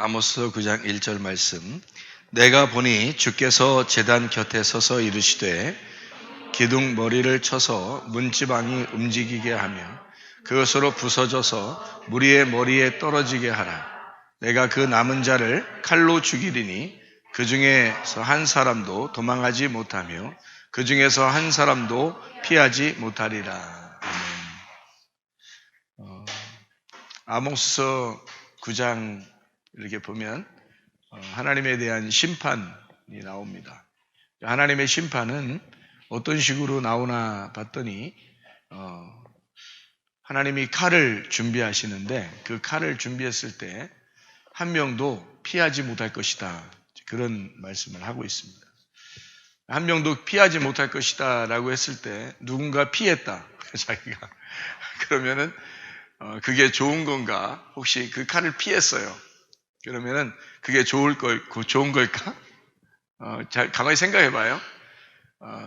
아모스 9장 1절 말씀. 내가 보니 주께서 제단 곁에 서서 이르시되 기둥 머리를 쳐서 문지방이 움직이게 하며 그것으로 부서져서 무리의 머리에 떨어지게 하라. 내가 그 남은 자를 칼로 죽이리니 그 중에서 한 사람도 도망하지 못하며 그 중에서 한 사람도 피하지 못하리라. 아멘. 아모스 9장 이렇게 보면 하나님에 대한 심판이 나옵니다. 하나님의 심판은 어떤 식으로 나오나 봤더니 하나님이 칼을 준비하시는데 그 칼을 준비했을 때 한 명도 피하지 못할 것이다. 그런 말씀을 하고 있습니다. 한 명도 피하지 못할 것이다 라고 했을 때 누군가 피했다. 자기가. 그러면은 그게 좋은 건가? 혹시 그 칼을 피했어요. 그러면은 그게 좋은 걸까? 잘 가만히 생각해 봐요.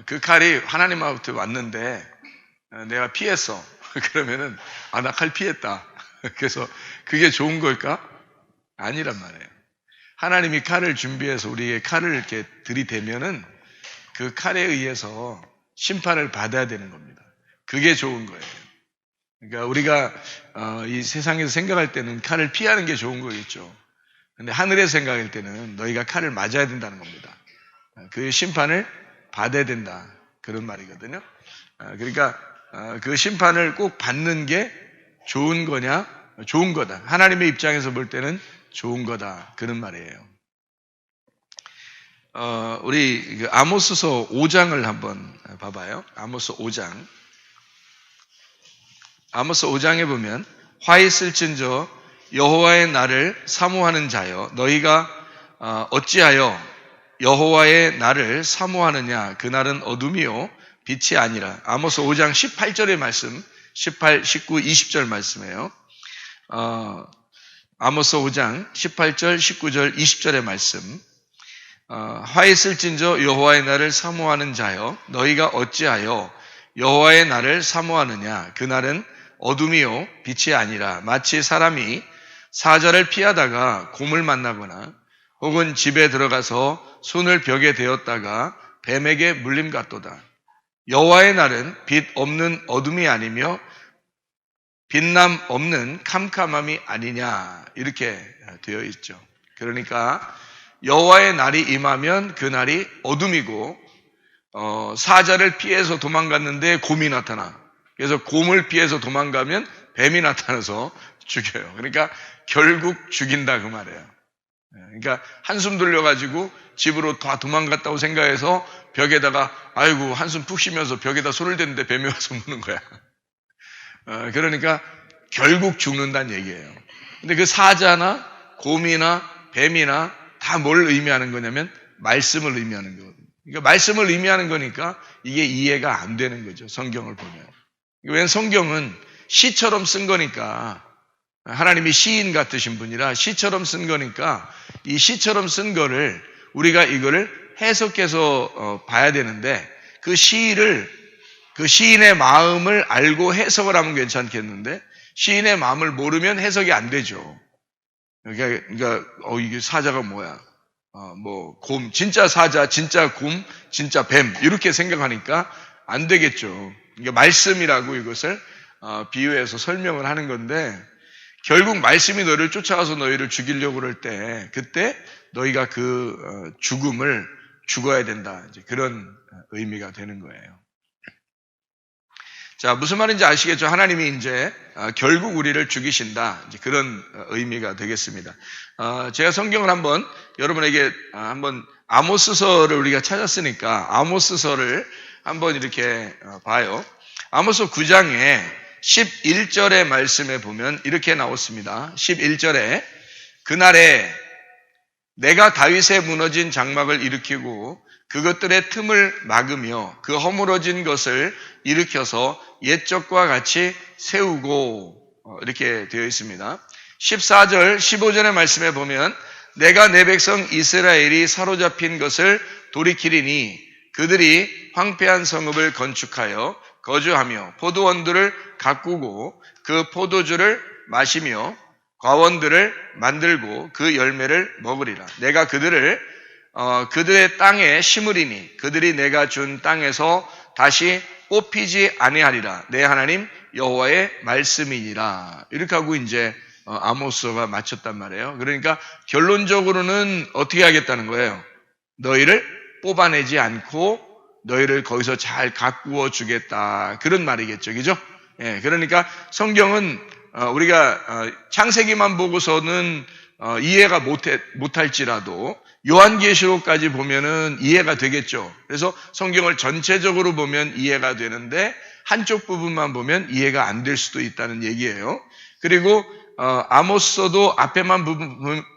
그 칼이 하나님한테 왔는데 내가 피했어. 그러면은 나 칼 피했다. 그래서 그게 좋은 걸까? 아니란 말이에요. 하나님이 칼을 준비해서 우리에게 칼을 이렇게 들이대면은 그 칼에 의해서 심판을 받아야 되는 겁니다. 그게 좋은 거예요. 그러니까 우리가 이 세상에서 생각할 때는 칼을 피하는 게 좋은 거겠죠. 근데 하늘에서 생각할 때는 너희가 칼을 맞아야 된다는 겁니다. 그 심판을 받아야 된다. 그런 말이거든요. 그러니까 그 심판을 꼭 받는 게 좋은 거냐? 좋은 거다. 하나님의 입장에서 볼 때는 좋은 거다. 그런 말이에요. 우리 아모스서 5장을 한번 봐봐요. 아모스 5장. 아모스 5장에 보면 화 있을진저 여호와의 날을 사모하는 자여 너희가 어찌하여 여호와의 날을 사모하느냐 그 날은 어둠이요 빛이 아니라. 아모스 5장 18절의 말씀 18, 19, 20절 말씀이에요. 아모스 5장 18절, 19절, 20절의 말씀. 화 있을진저 여호와의 날을 사모하는 자여 너희가 어찌하여 여호와의 날을 사모하느냐 그 날은 어둠이요 빛이 아니라. 마치 사람이 사자를 피하다가 곰을 만나거나 혹은 집에 들어가서 손을 벽에 대었다가 뱀에게 물림 같도다. 여호와의 날은 빛 없는 어둠이 아니며 빛남 없는 캄캄함이 아니냐 이렇게 되어 있죠. 그러니까 여호와의 날이 임하면 그 날이 어둠이고 사자를 피해서 도망갔는데 곰이 나타나. 그래서 곰을 피해서 도망가면 뱀이 나타나서 죽여요. 그러니까 결국 죽인다 그 말이에요. 그러니까 한숨 돌려가지고 집으로 다 도망갔다고 생각해서 벽에다가 아이고 한숨 푹 쉬면서 벽에다 손을 댔는데 뱀이 와서 무는 거야. 그러니까 결국 죽는다는 얘기예요. 근데 그 사자나 곰이나 뱀이나 다 뭘 의미하는 거냐면 말씀을 의미하는 거거든요. 그러니까 말씀을 의미하는 거니까 이게 이해가 안 되는 거죠. 성경을 보면. 왜냐하면 성경은 시처럼 쓴 거니까 하나님이 시인 같으신 분이라 시처럼 쓴 거니까 이 시처럼 쓴 거를 우리가 이거를 해석해서 봐야 되는데 그 시인의 마음을 알고 해석을 하면 괜찮겠는데 시인의 마음을 모르면 해석이 안 되죠. 그러니까 이게 사자가 뭐야? 곰, 진짜 사자, 진짜 곰, 진짜 뱀 이렇게 생각하니까 안 되겠죠. 그러니까 말씀이라고 이것을 비유해서 설명을 하는 건데 결국 말씀이 너를 쫓아가서 너희를 죽이려고 그럴 때 그때 너희가 그 죽음을 죽어야 된다. 이제 그런 의미가 되는 거예요. 자, 무슨 말인지 아시겠죠? 하나님이 이제 결국 우리를 죽이신다. 이제 그런 의미가 되겠습니다. 제가 성경을 한번 여러분에게 한번 아모스서를 우리가 찾았으니까 아모스서를 한번 이렇게 봐요. 아모스 9장에 11절의 말씀에 보면 이렇게 나왔습니다. 11절에 그날에 내가 다윗의 무너진 장막을 일으키고 그것들의 틈을 막으며 그 허물어진 것을 일으켜서 옛적과 같이 세우고 이렇게 되어 있습니다. 14절, 15절의 말씀에 보면 내가 내 백성 이스라엘이 사로잡힌 것을 돌이키리니 그들이 황폐한 성읍을 건축하여 거주하며 포도원들을 가꾸고 그 포도주를 마시며 과원들을 만들고 그 열매를 먹으리라. 내가 그들을 그들의 땅에 심으리니 그들이 내가 준 땅에서 다시 뽑히지 아니하리라. 내 하나님 여호와의 말씀이니라. 이렇게 하고 이제 아모스가 마쳤단 말이에요. 그러니까 결론적으로는 어떻게 하겠다는 거예요? 너희를 뽑아내지 않고 너희를 거기서 잘 가꾸어 주겠다. 그런 말이겠죠. 그죠? 예, 그러니까 성경은 우리가 창세기만 보고서는 이해가 못할지라도 요한계시록까지 보면은 이해가 되겠죠. 그래서 성경을 전체적으로 보면 이해가 되는데 한쪽 부분만 보면 이해가 안 될 수도 있다는 얘기예요. 그리고 아모스도 앞에만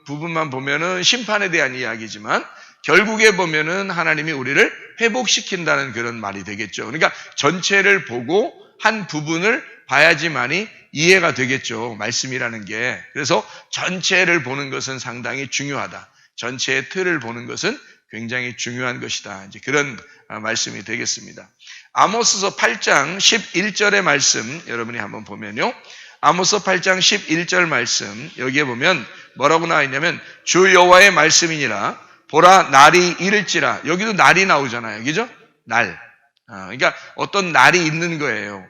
부분만 보면은 심판에 대한 이야기지만 결국에 보면은 하나님이 우리를 회복시킨다는 그런 말이 되겠죠. 그러니까 전체를 보고 한 부분을 봐야지만이 이해가 되겠죠. 말씀이라는 게. 그래서 전체를 보는 것은 상당히 중요하다. 전체의 틀을 보는 것은 굉장히 중요한 것이다. 이제 그런 말씀이 되겠습니다. 아모스서 8장 11절의 말씀 여러분이 한번 보면요. 아모스 8장 11절 말씀 여기에 보면 뭐라고 나와 있냐면 주 여호와의 말씀이니라 보라 날이 이를지라. 여기도 날이 나오잖아요. 그죠? 날. 그러니까 어떤 날이 있는 거예요.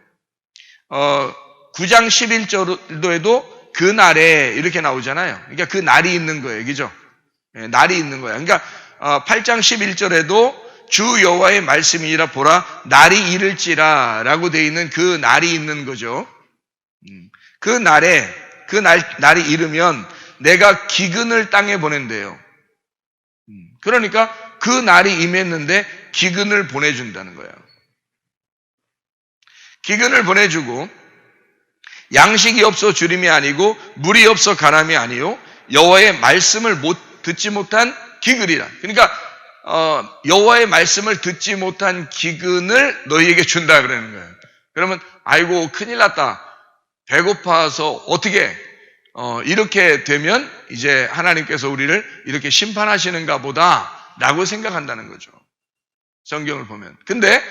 9장 11절에도 그 날에 이렇게 나오잖아요. 그러니까 그 날이 있는 거예요. 그죠? 날이 있는 거야. 그러니까 8장 11절에도 주 여호와의 말씀이니라 보라 날이 이를지라 라고 되어 있는 그 날이 있는 거죠. 그 날에 날이 이르면 내가 기근을 땅에 보낸대요. 그러니까 그 날이 임했는데 기근을 보내준다는 거예요. 기근을 보내주고 양식이 없어 주림이 아니고 물이 없어 가람이 아니요 여호와의 말씀을 듣지 못한 기근이라. 그러니까 여호와의 말씀을 듣지 못한 기근을 너희에게 준다 그러는 거예요. 그러면 아이고 큰일 났다. 배고파서 어떻게 이렇게 되면 이제 하나님께서 우리를 이렇게 심판하시는가 보다라고 생각한다는 거죠. 성경을 보면. 근데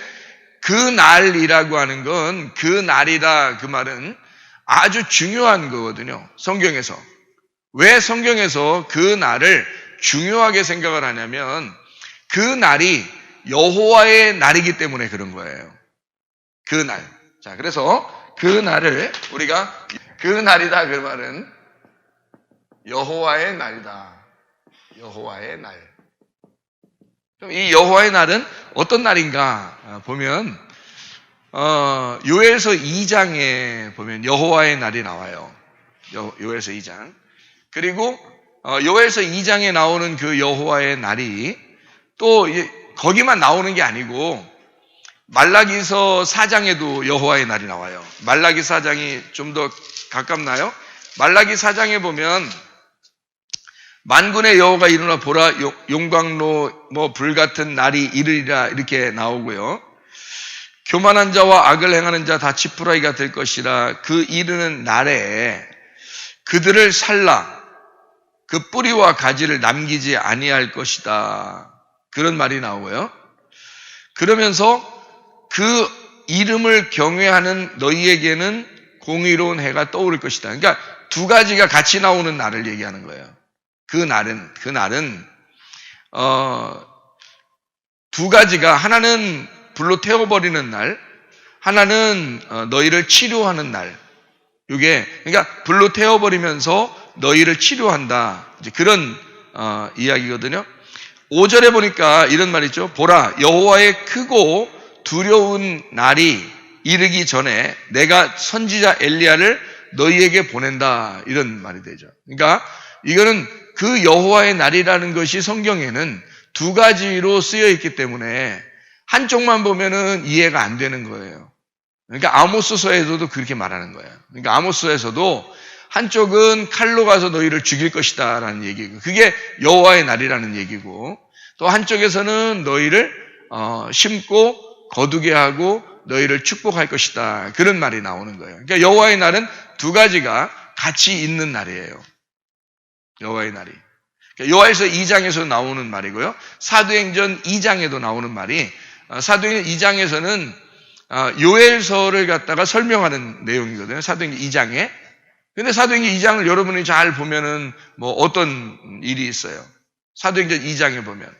그 날이라고 하는 건 그 날이다 그 말은 아주 중요한 거거든요. 성경에서. 왜 성경에서 그 날을 중요하게 생각을 하냐면 그 날이 여호와의 날이기 때문에 그런 거예요. 그 날. 자, 그래서 그 날을 우리가 그 날이다 그 말은 여호와의 날이다. 여호와의 날. 그럼 이 여호와의 날은 어떤 날인가 보면 요엘서 2장에 보면 여호와의 날이 나와요. 요엘서 2장. 그리고 요엘서 2장에 나오는 그 여호와의 날이 또 거기만 나오는 게 아니고 말라기서 4장에도 여호와의 날이 나와요. 말라기 4장이 좀 더 가깝나요? 말라기 4장에 보면 만군의 여호가 일어나 보라 용광로 불같은 날이 이르리라 이렇게 나오고요. 교만한 자와 악을 행하는 자 다 지푸라기가 될 것이라. 그 이르는 날에 그들을 살라 그 뿌리와 가지를 남기지 아니할 것이다. 그런 말이 나오고요. 그러면서 그 이름을 경외하는 너희에게는 공의로운 해가 떠오를 것이다. 그러니까 두 가지가 같이 나오는 날을 얘기하는 거예요. 그 날은 두 가지가 하나는 불로 태워버리는 날, 하나는 너희를 치료하는 날. 이게 그러니까 불로 태워버리면서 너희를 치료한다. 이제 그런 이야기거든요. 5절에 보니까 이런 말이 있죠. 보라 여호와의 크고 두려운 날이 이르기 전에 내가 선지자 엘리야를 너희에게 보낸다. 이런 말이 되죠. 그러니까 이거는 그 여호와의 날이라는 것이 성경에는 두 가지로 쓰여 있기 때문에 한쪽만 보면은 이해가 안 되는 거예요. 그러니까 아모스서에서도 그렇게 말하는 거예요. 그러니까 아모스서에서도 한쪽은 칼로 가서 너희를 죽일 것이다 라는 얘기고 그게 여호와의 날이라는 얘기고 또 한쪽에서는 너희를 심고 거두게 하고 너희를 축복할 것이다 그런 말이 나오는 거예요. 그러니까 여호와의 날은 두 가지가 같이 있는 날이에요. 여호와의 날이. 그러니까 요한일서 2장에서 나오는 말이고요. 사도행전 2장에도 나오는 말이 사도행전 2장에서는 요엘서를 갖다가 설명하는 내용이거든요. 사도행전 2장에. 근데 사도행전 2장을 여러분이 잘 보면은 뭐 어떤 일이 있어요? 사도행전 2장에 보면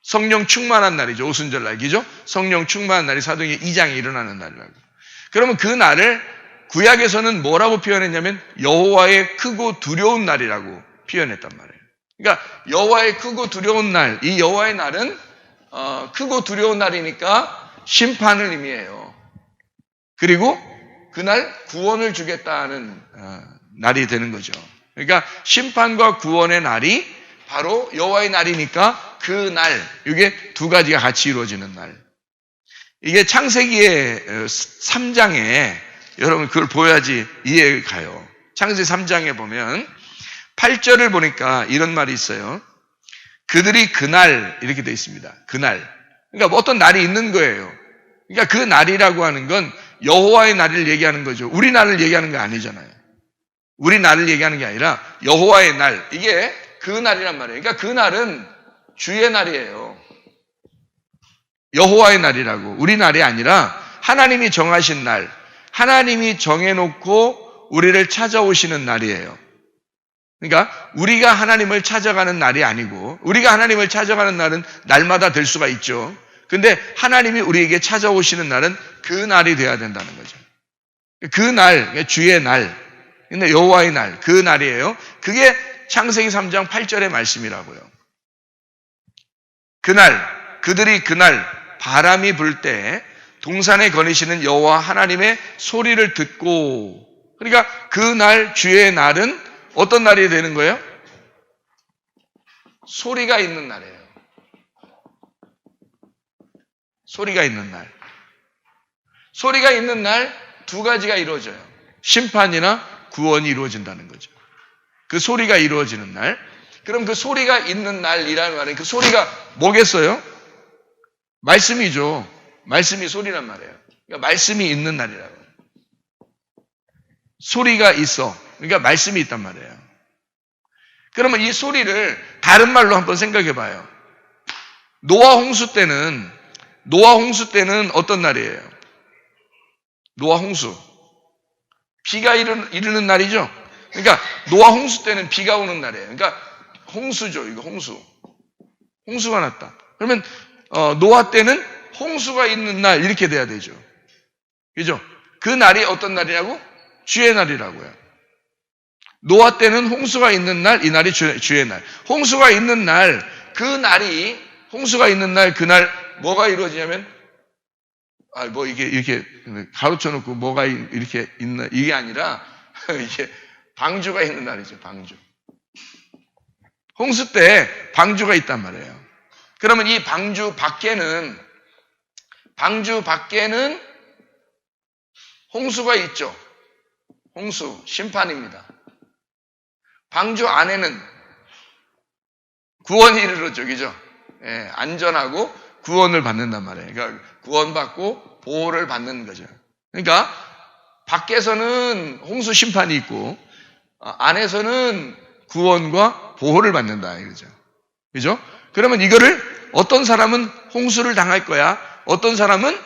성령 충만한 날이죠. 오순절날, 그죠? 성령 충만한 날이 사도행전 2장에 일어나는 날이라고. 그러면 그 날을 구약에서는 뭐라고 표현했냐면 여호와의 크고 두려운 날이라고 표현했단 말이에요. 그러니까 여호와의 크고 두려운 날, 이 여호와의 날은 크고 두려운 날이니까 심판을 의미해요. 그리고 그날 구원을 주겠다는 날이 되는 거죠. 그러니까 심판과 구원의 날이 바로 여호와의 날이니까 그 날, 이게 두 가지가 같이 이루어지는 날. 이게 창세기의 3장에 여러분 그걸 보여야지 이해가 가요. 창세기 3장에 보면 8절을 보니까 이런 말이 있어요. 그들이 그날 이렇게 되어 있습니다. 그날. 그러니까 뭐 어떤 날이 있는 거예요. 그러니까 그 날이라고 하는 건 여호와의 날을 얘기하는 거죠. 우리 날을 얘기하는 게 아니잖아요. 우리 날을 얘기하는 게 아니라 여호와의 날. 이게 그 날이란 말이에요. 그러니까 그 날은 주의 날이에요. 여호와의 날이라고. 우리 날이 아니라 하나님이 정하신 날. 하나님이 정해놓고 우리를 찾아오시는 날이에요. 그러니까 우리가 하나님을 찾아가는 날이 아니고 우리가 하나님을 찾아가는 날은 날마다 될 수가 있죠. 근데 하나님이 우리에게 찾아오시는 날은 그 날이 돼야 된다는 거죠. 그 날, 주의 날, 근데 여호와의 날, 그 날이에요. 그게 창세기 3장 8절의 말씀이라고요. 그날, 그들이 그날 바람이 불 때 동산에 거니시는 여호와 하나님의 소리를 듣고, 그러니까 그 날, 주의 날은 어떤 날이 되는 거예요? 소리가 있는 날이에요. 소리가 있는 날. 소리가 있는 날 두 가지가 이루어져요. 심판이나 구원이 이루어진다는 거죠. 그 소리가 이루어지는 날. 그럼 그 소리가 있는 날이라는 말은 그 소리가 뭐겠어요? 말씀이죠. 말씀이 소리란 말이에요. 그러니까 말씀이 있는 날이라고. 소리가 있어. 그러니까 말씀이 있단 말이에요. 그러면 이 소리를 다른 말로 한번 생각해 봐요. 노아 홍수 때는 어떤 날이에요? 노아 홍수. 비가 이르는 날이죠? 그러니까 노아 홍수 때는 비가 오는 날이에요. 그러니까 홍수죠. 이거 홍수. 홍수가 났다. 그러면 노아 때는 홍수가 있는 날 이렇게 돼야 되죠. 그죠? 그 날이 어떤 날이냐고? 주의 날이라고요. 노아 때는 홍수가 있는 날, 이 날이 주의 날. 홍수가 있는 날, 홍수가 있는 날, 그날 뭐가 이루어지냐면, 이렇게 가로쳐 놓고 뭐가 이렇게 있나, 이게 아니라, 이게 방주가 있는 날이죠, 방주. 홍수 때 방주가 있단 말이에요. 그러면 이 방주 밖에는 홍수가 있죠. 홍수, 심판입니다. 방주 안에는 구원이 이르렀죠, 그죠? 예, 안전하고 구원을 받는단 말이에요. 그러니까 구원받고 보호를 받는 거죠. 그러니까 밖에서는 홍수 심판이 있고 안에서는 구원과 보호를 받는다 이거죠. 그죠? 그러면 이거를 어떤 사람은 홍수를 당할 거야, 어떤 사람은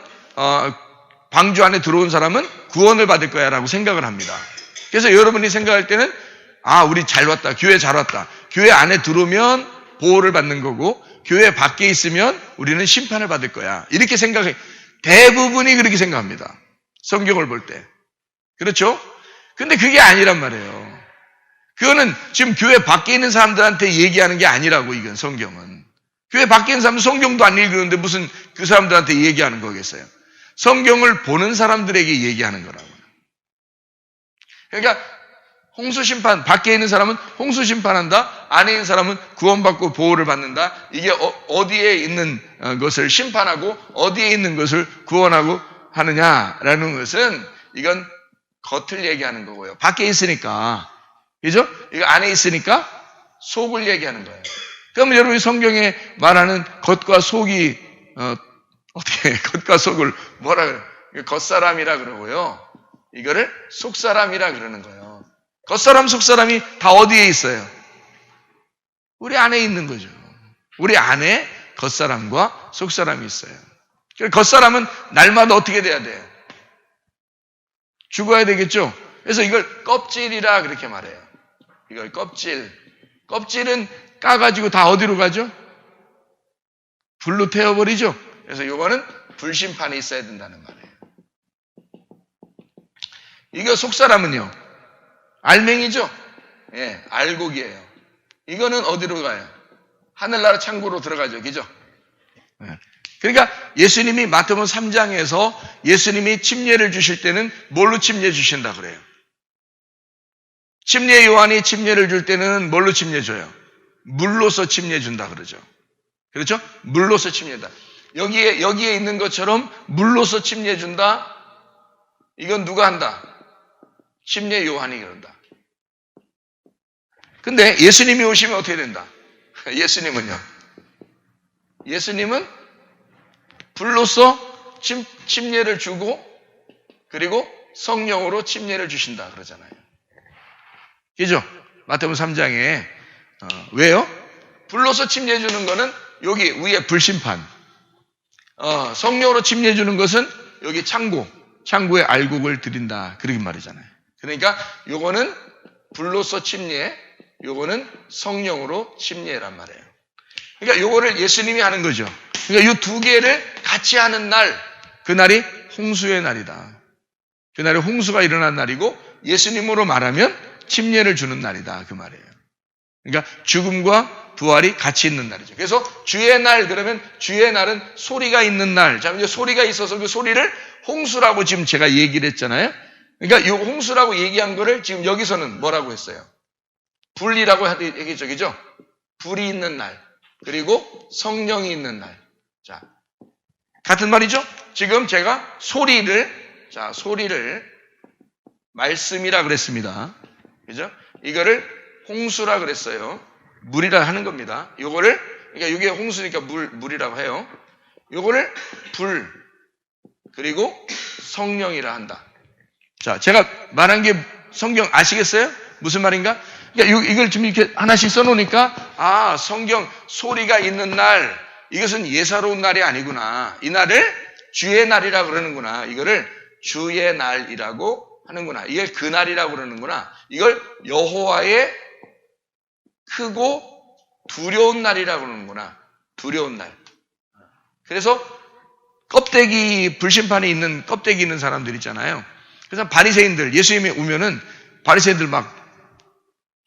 방주 안에 들어온 사람은 구원을 받을 거야라고 생각을 합니다. 그래서 여러분이 생각할 때는 우리 잘 왔다. 교회 잘 왔다. 교회 안에 들어오면 보호를 받는 거고 교회 밖에 있으면 우리는 심판을 받을 거야. 이렇게 생각해. 대부분이 그렇게 생각합니다. 성경을 볼 때. 그렇죠? 근데 그게 아니란 말이에요. 그거는 지금 교회 밖에 있는 사람들한테 얘기하는 게 아니라고, 이건 성경은. 교회 밖에 있는 사람은 성경도 안 읽는데 무슨 그 사람들한테 얘기하는 거겠어요? 성경을 보는 사람들에게 얘기하는 거라고요. 그러니까 홍수 심판, 밖에 있는 사람은 홍수 심판한다, 안에 있는 사람은 구원받고 보호를 받는다. 이게 어디에 있는 것을 심판하고 어디에 있는 것을 구원하고 하느냐라는 것은 이건 겉을 얘기하는 거고요. 밖에 있으니까, 그죠? 이거 안에 있으니까 속을 얘기하는 거예요. 그럼 여러분이 성경에 말하는 겉과 속이 어떻게 겉과 속을 뭐라 그래요? 겉사람이라 그러고요. 이거를 속사람이라 그러는 거예요. 겉사람, 속사람이 다 어디에 있어요? 우리 안에 있는 거죠. 우리 안에 겉사람과 속사람이 있어요. 겉사람은 날마다 어떻게 돼야 돼요? 죽어야 되겠죠? 그래서 이걸 껍질이라 그렇게 말해요. 이걸 껍질. 껍질은 까가지고 다 어디로 가죠? 불로 태워버리죠. 그래서 이거는 불심판이 있어야 된다는 말이에요. 이거 속사람은요, 알맹이죠? 예, 알곡이에요. 이거는 어디로 가요? 하늘나라 창고로 들어가죠. 그죠? 예. 그러니까 예수님이 마태복음 3장에서 예수님이 침례를 주실 때는 뭘로 침례 주신다 그래요? 침례 요한이 침례를 줄 때는 뭘로 침례 줘요? 물로서 침례 준다 그러죠. 그렇죠? 물로서 침례다. 여기에 있는 것처럼 물로서 침례 준다. 이건 누가 한다? 침례 요한이 그런다. 근데 예수님이 오시면 어떻게 된다? 예수님은요? 예수님은 불로서 침례를 주고 그리고 성령으로 침례를 주신다 그러잖아요. 그죠? 마태복음 3장에 왜요? 불로서 침례 주는 거는 여기 위에 불심판, 성령으로 침례 주는 것은 여기 창고에 알곡을 드린다 그렇게 말이잖아요. 그러니까 요거는 불로서 침례, 요거는 성령으로 침례란 말이에요. 그러니까 요거를 예수님이 하는 거죠. 그러니까 요 두 개를 같이 하는 날, 그날이 홍수의 날이다. 그날이 홍수가 일어난 날이고 예수님으로 말하면 침례를 주는 날이다 그 말이에요. 그러니까 죽음과 부활이 같이 있는 날이죠. 그래서 주의 날 그러면 주의 날은 소리가 있는 날. 자, 이제 소리가 있어서 그 소리를 홍수라고 지금 제가 얘기를 했잖아요. 그러니까 이 홍수라고 얘기한 거를 지금 여기서는 뭐라고 했어요? 불이라고 얘기했죠. 그죠? 불이 있는 날. 그리고 성령이 있는 날. 자, 같은 말이죠? 지금 제가 소리를 말씀이라 그랬습니다. 그죠? 이거를 홍수라 그랬어요. 물이라 하는 겁니다. 요거를, 그러니까 이게 홍수니까 물이라고 해요. 요거를 불, 그리고 성령이라 한다. 자, 제가 말한 게 성경 아시겠어요? 무슨 말인가? 그러니까 이걸 지금 이렇게 하나씩 써놓으니까, 성경 소리가 있는 날, 이것은 예사로운 날이 아니구나. 이 날을 주의 날이라 그러는구나. 이거를 주의 날이라고 하는구나. 이게 그 날이라고 그러는구나. 이걸 여호와의 크고 두려운 날이라고 그러는구나. 두려운 날. 그래서 불심판이 있는 껍데기 있는 사람들 있잖아요. 그래서 바리새인들, 예수님이 오면은 바리새인들 막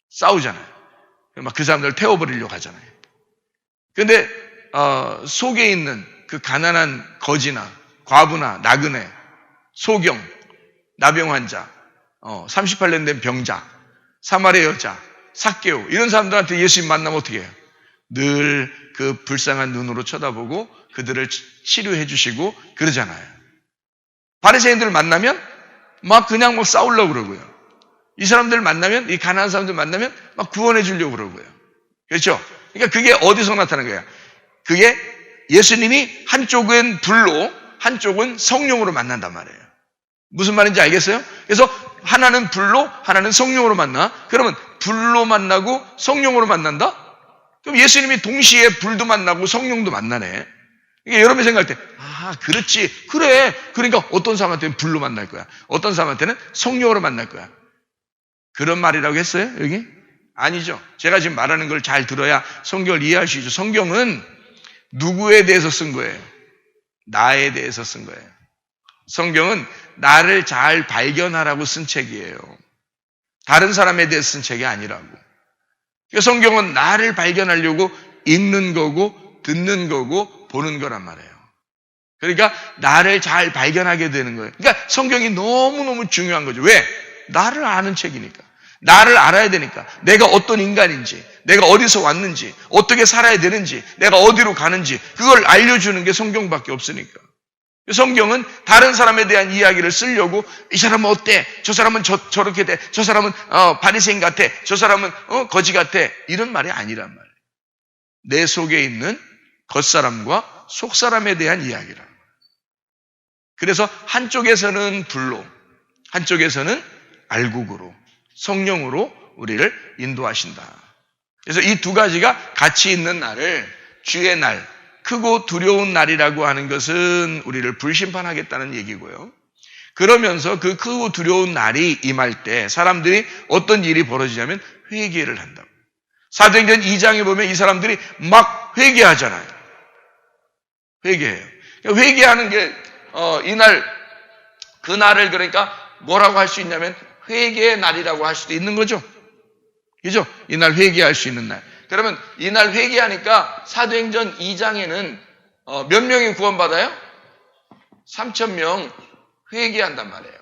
싸우잖아요. 막 그 사람들 태워버리려고 하잖아요. 근데 속에 있는 그 가난한 거지나 과부나 나그네, 소경, 나병 환자, 38년 된 병자, 사마리아 여자, 삭개오 이런 사람들한테 예수님 만나면 어떻게 해요? 늘 그 불쌍한 눈으로 쳐다보고 그들을 치료해 주시고 그러잖아요. 바리새인들 만나면 막 그냥 뭐 싸우려고 그러고요. 이 사람들 만나면, 이 가난한 사람들 만나면 막 구원해 주려고 그러고요. 그렇죠? 그러니까 그게 어디서 나타나는 거야? 그게 예수님이 한쪽은 불로, 한쪽은 성령으로 만난단 말이에요. 무슨 말인지 알겠어요? 그래서 하나는 불로, 하나는 성령으로 만나. 그러면 불로 만나고 성령으로 만난다? 그럼 예수님이 동시에 불도 만나고 성령도 만나네. 그러니까 여러분이 생각할 때, 그렇지. 그래. 그러니까 어떤 사람한테는 불로 만날 거야. 어떤 사람한테는 성령으로 만날 거야. 그런 말이라고 했어요? 여기? 아니죠. 제가 지금 말하는 걸 잘 들어야 성경을 이해할 수 있죠. 성경은 누구에 대해서 쓴 거예요? 나에 대해서 쓴 거예요. 성경은 나를 잘 발견하라고 쓴 책이에요. 다른 사람에 대해서 쓴 책이 아니라고. 성경은 나를 발견하려고 읽는 거고 듣는 거고 보는 거란 말이에요. 그러니까 나를 잘 발견하게 되는 거예요. 그러니까 성경이 너무너무 중요한 거죠. 왜? 나를 아는 책이니까. 나를 알아야 되니까. 내가 어떤 인간인지, 내가 어디서 왔는지, 어떻게 살아야 되는지, 내가 어디로 가는지 그걸 알려주는 게 성경밖에 없으니까. 성경은 다른 사람에 대한 이야기를 쓰려고 이 사람은 어때? 저 사람은 저렇게 돼. 저 사람은 바리새인 같아. 저 사람은 거지 같아. 이런 말이 아니란 말이에요. 내 속에 있는 겉사람과 속사람에 대한 이야기란 말이에요. 그래서 한쪽에서는 불로, 한쪽에서는 알곡으로, 성령으로 우리를 인도하신다. 그래서 이 두 가지가 같이 있는 날을 주의 날, 크고 두려운 날이라고 하는 것은 우리를 불심판하겠다는 얘기고요. 그러면서 그 크고 두려운 날이 임할 때 사람들이 어떤 일이 벌어지냐면 회개를 한다. 사도행전 2장에 보면 이 사람들이 막 회개하잖아요. 회개해요. 회개하는 게 이날 그날을 그러니까 뭐라고 할 수 있냐면 회개의 날이라고 할 수도 있는 거죠. 그죠? 이날 회개할 수 있는 날. 그러면 이날 회개하니까 사도행전 2장에는 몇 명이 구원받아요? 3,000명 회개한단 말이에요.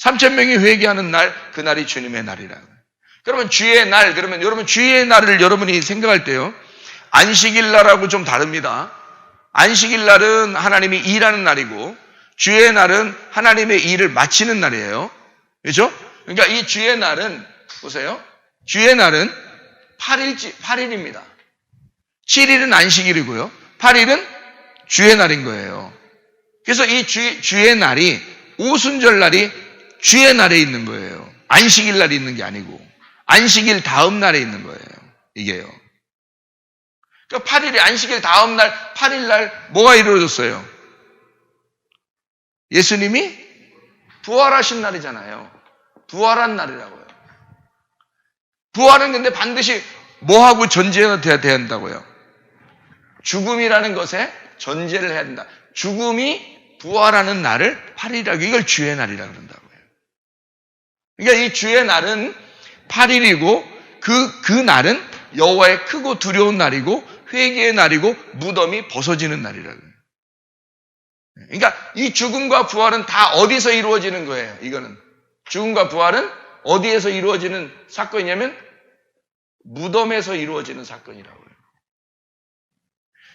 3,000명이 회개하는 날, 그날이 주님의 날이라. 그러면 주의 날, 그러면 여러분 주의 날을 여러분이 생각할 때요. 안식일 날하고 좀 다릅니다. 안식일 날은 하나님이 일하는 날이고 주의 날은 하나님의 일을 마치는 날이에요. 그렇죠? 그러니까 이 주의 날은 보세요. 주의 날은 8일입니다. 7일은 안식일이고요. 8일은 주의 날인 거예요. 그래서 이 주의 날이 오순절 날이 주의 날에 있는 거예요. 안식일 날이 있는 게 아니고 안식일 다음 날에 있는 거예요. 이게요. 그러니까 8일이 안식일 다음 날 8일 날 뭐가 이루어졌어요? 예수님이 부활하신 날이잖아요. 부활한 날이라고요. 부활은 근데 반드시 뭐하고 전제가 돼야 한다고요? 죽음이라는 것에 전제를 해야 된다. 죽음이 부활하는 날을 8일이라고, 이걸 주의 날이라고 그런다고요. 그러니까 이 주의 날은 8일이고 그 날은 여호와의 크고 두려운 날이고 회개의 날이고 무덤이 벗어지는 날이라고요. 그러니까 이 죽음과 부활은 다 어디서 이루어지는 거예요? 이거는 죽음과 부활은 어디에서 이루어지는 사건이냐면 무덤에서 이루어지는 사건이라고요.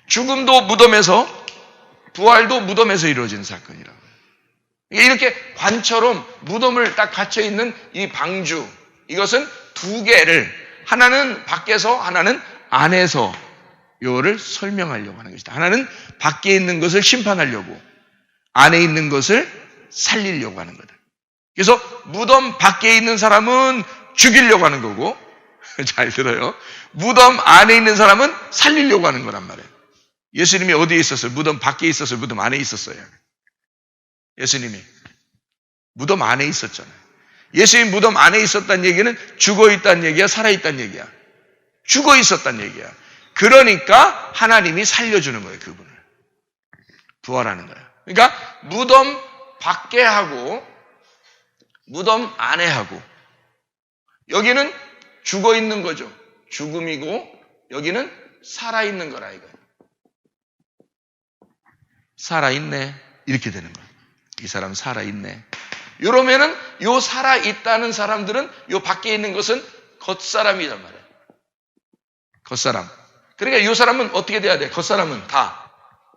죽음도 무덤에서, 부활도 무덤에서 이루어지는 사건이라고요. 이렇게 관처럼 무덤을 딱 갇혀있는 이 방주, 이것은 두 개를, 하나는 밖에서 하나는 안에서 이거를 설명하려고 하는 것이다. 하나는 밖에 있는 것을 심판하려고, 안에 있는 것을 살리려고 하는 거다. 그래서 무덤 밖에 있는 사람은 죽이려고 하는 거고, 잘 들어요. 무덤 안에 있는 사람은 살리려고 하는 거란 말이에요. 예수님이 어디에 있었어요? 무덤 밖에 있었어요? 무덤 안에 있었어요? 예수님이 무덤 안에 있었잖아요. 예수님 무덤 안에 있었다는 얘기는 죽어 있다는 얘기야, 살아 있다는 얘기야. 죽어 있었다는 얘기야. 그러니까 하나님이 살려주는 거예요, 그분을. 부활하는 거예요. 그러니까 무덤 밖에 하고 무덤 안에 하고, 여기는 죽어 있는 거죠. 죽음이고 여기는 살아 있는 거라 이거예요. 살아 있네. 이렇게 되는 거예요. 이 사람 살아 있네. 이러면은 요 살아 있다는 사람들은 요 밖에 있는 것은 겉사람이란 말이에요. 겉사람. 그러니까 이 사람은 어떻게 돼야 돼? 겉사람은 다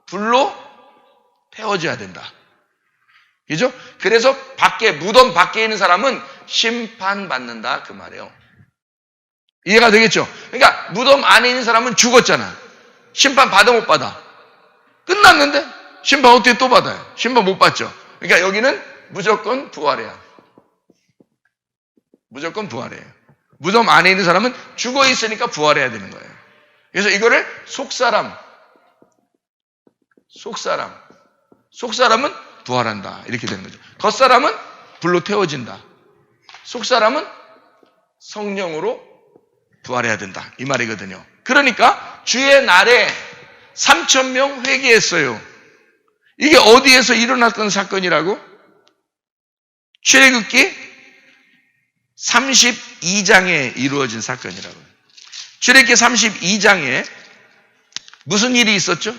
불로 태워져야 된다. 그죠? 그래서 밖에, 무덤 밖에 있는 사람은 심판받는다. 그 말이에요. 이해가 되겠죠? 그러니까 무덤 안에 있는 사람은 죽었잖아. 심판 받아 못 받아? 끝났는데? 심판 어떻게 또 받아요? 심판 못 받죠? 그러니까 여기는 무조건 부활해야. 무조건 부활해요. 무덤 안에 있는 사람은 죽어 있으니까 부활해야 되는 거예요. 그래서 이거를 속사람은 부활한다. 이렇게 되는 거죠. 겉사람은 불로 태워진다. 속사람은 성령으로 부활해야 된다. 이 말이거든요. 그러니까 주의 날에 3,000명 회개했어요. 이게 어디에서 일어났던 사건이라고? 출애굽기 32장에 이루어진 사건이라고요. 출애굽기 32장에 무슨 일이 있었죠?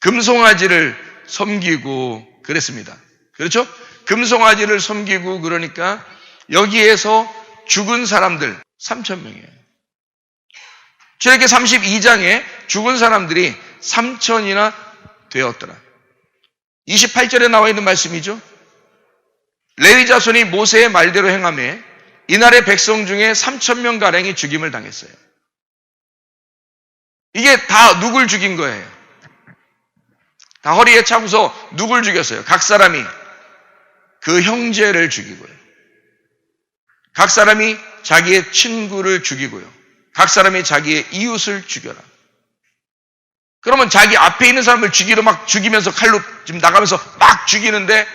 금송아지를 섬기고 그랬습니다. 그렇죠? 금송아지를 섬기고 그러니까 여기에서 죽은 사람들 3,000명이에요. 출애굽기 32장에 죽은 사람들이 3,000이나 되었더라. 28절에 나와 있는 말씀이죠. 레위 자손이 모세의 말대로 행하매 이날의 백성 중에 3,000명 가량이 죽임을 당했어요. 이게 다 누굴 죽인 거예요? 다 허리에 차고서 누굴 죽였어요? 각 사람이 그 형제를 죽이고요. 각 사람이 자기의 친구를 죽이고요. 각 사람이 자기의 이웃을 죽여라. 그러면 자기 앞에 있는 사람을 막 죽이면서 칼로 지금 나가면서 막 죽이는데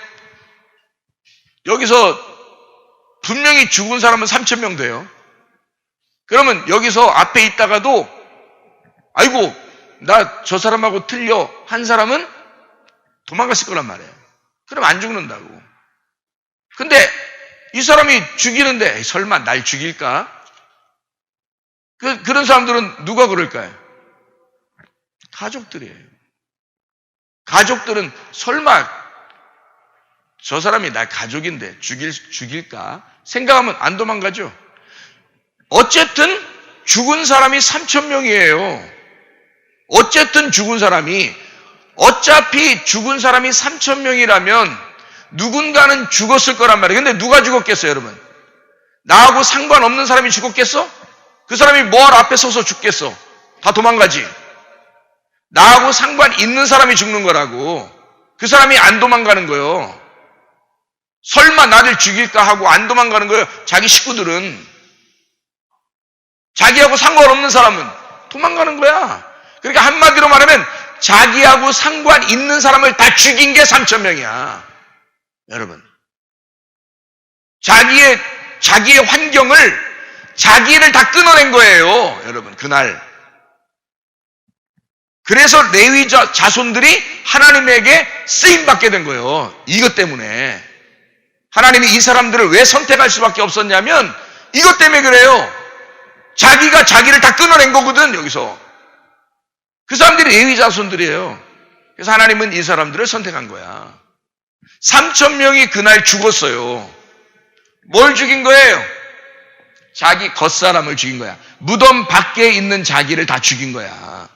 여기서 분명히 죽은 사람은 3,000명 돼요. 그러면 여기서 앞에 있다가도 아이고 나 저 사람하고 틀려 한 사람은 도망갔을 거란 말이에요. 그럼 안 죽는다고. 근데 이 사람이 죽이는데 설마 날 죽일까? 그런 사람들은 누가 그럴까요? 가족들이에요. 가족들은 설마 저 사람이 날 가족인데 죽일까? 생각하면 안 도망가죠. 어쨌든 죽은 사람이 3,000명이에요. 어쨌든 죽은 사람이, 어차피 죽은 사람이 3,000명이라면 누군가는 죽었을 거란 말이에요. 근데 누가 죽었겠어요, 여러분? 나하고 상관없는 사람이 죽었겠어? 그 사람이 뭐하러 앞에 서서 죽겠어? 다 도망가지. 나하고 상관 있는 사람이 죽는 거라고. 그 사람이 안 도망가는 거예요. 설마 나를 죽일까 하고 안 도망가는 거예요. 자기 식구들은. 자기하고 상관없는 사람은 도망가는 거야. 그러니까 한마디로 말하면 자기하고 상관 있는 사람을 다 죽인 게 3,000명이야. 여러분. 자기의 환경을, 자기를 다 끊어낸 거예요. 여러분, 그날. 그래서 레위 자손들이 하나님에게 쓰임받게 된 거예요. 이것 때문에. 하나님이 이 사람들을 왜 선택할 수밖에 없었냐면 이것 때문에 그래요. 자기가 자기를 다 끊어낸 거거든, 여기서. 그 사람들이 레위 자손들이에요. 그래서 하나님은 이 사람들을 선택한 거야. 3,000명이 그날 죽었어요. 뭘 죽인 거예요? 자기 겉사람을 죽인 거야. 무덤 밖에 있는 자기를 다 죽인 거야.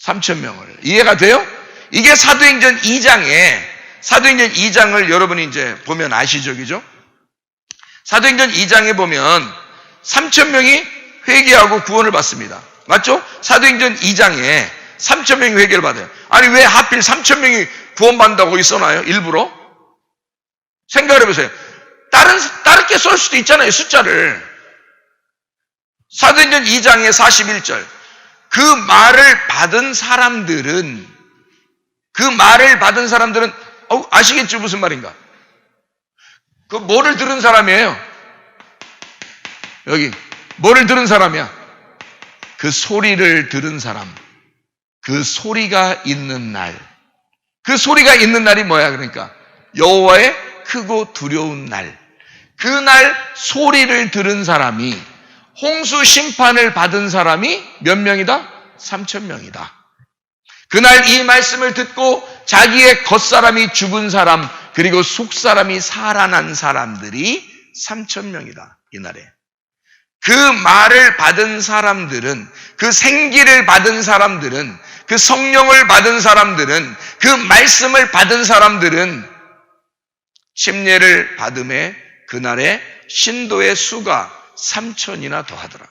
3,000명을. 이해가 돼요? 이게 사도행전 2장을 여러분이 이제 보면 아시죠? 그죠? 사도행전 2장에 보면 3,000명이 회개하고 구원을 받습니다. 맞죠? 사도행전 2장에 3,000명이 회개를 받아요. 아니 왜 하필 3,000명이 구원받는다고 거기 써놔요? 일부러? 생각을 해보세요. 다르게 쓸 수도 있잖아요, 숫자를. 사도행전 2장의 41절. 그 말을 받은 사람들은 아시겠죠? 무슨 말인가? 그 뭐를 들은 사람이에요? 여기 뭐를 들은 사람이야? 그 소리를 들은 사람. 그 소리가 있는 날. 그 소리가 있는 날이 뭐야? 그러니까 여호와의 크고 두려운 날. 그날 소리를 들은 사람이, 홍수 심판을 받은 사람이 몇 명이다? 3,000명이다. 그날 이 말씀을 듣고 자기의 겉사람이 죽은 사람, 그리고 속사람이 살아난 사람들이 3,000명이다. 이날에. 그 말을 받은 사람들은, 그 생기를 받은 사람들은, 그 성령을 받은 사람들은, 그 말씀을 받은 사람들은 침례를 받음에 그날에 신도의 수가 3,000이나 더하더라.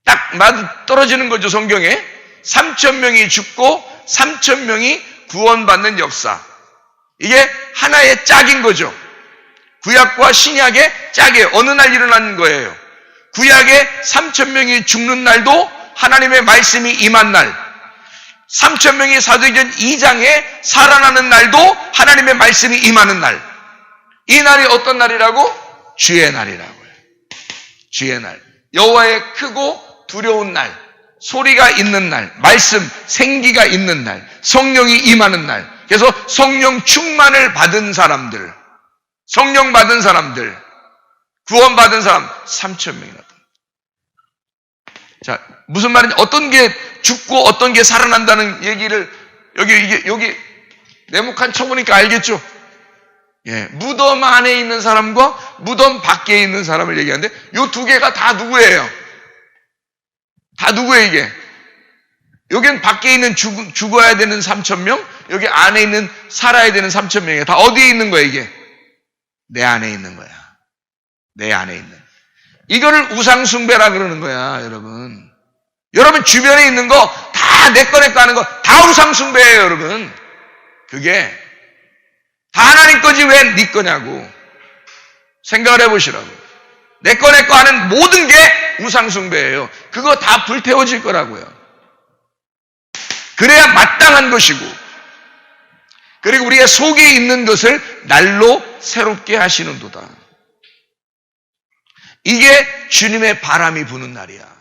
딱 맞 떨어지는 거죠, 성경에. 3,000명이 죽고 3,000명이 구원받는 역사. 이게 하나의 짝인 거죠. 구약과 신약의 짝이에요. 어느 날 일어나는 거예요. 구약에 3,000명이 죽는 날도 하나님의 말씀이 임한 날. 3,000명이 사도행전 2장에 살아나는 날도 하나님의 말씀이 임하는 날. 이 날이 어떤 날이라고? 주의 날이라고요. 주의 날. 여호와의 크고 두려운 날. 소리가 있는 날. 말씀, 생기가 있는 날. 성령이 임하는 날. 그래서 성령 충만을 받은 사람들, 성령 받은 사람들, 구원받은 사람 3,000명이나. 자, 무슨 말인지, 어떤 게 죽고 어떤 게 살아난다는 얘기를 여기 네모칸 쳐보니까 알겠죠? 예, 무덤 안에 있는 사람과 무덤 밖에 있는 사람을 얘기하는데 이 두 개가 다 누구예요? 다 누구예요, 이게? 여긴 밖에 있는 죽어야 되는 3,000명, 여기 안에 있는 살아야 되는 3,000명이에요. 다 어디에 있는 거야, 이게? 내 안에 있는 거야. 내 안에 있는. 이거를 우상숭배라 그러는 거야, 여러분. 여러분 주변에 있는 거 다 내 거 하는 거 다 우상숭배예요, 여러분. 그게 다 하나님 거지 왜 네 거냐고. 생각을 해보시라고. 내 거 하는 모든 게 우상숭배예요. 그거 다 불태워질 거라고요. 그래야 마땅한 것이고. 그리고 우리의 속에 있는 것을 날로 새롭게 하시는도다. 이게 주님의 바람이 부는 날이야.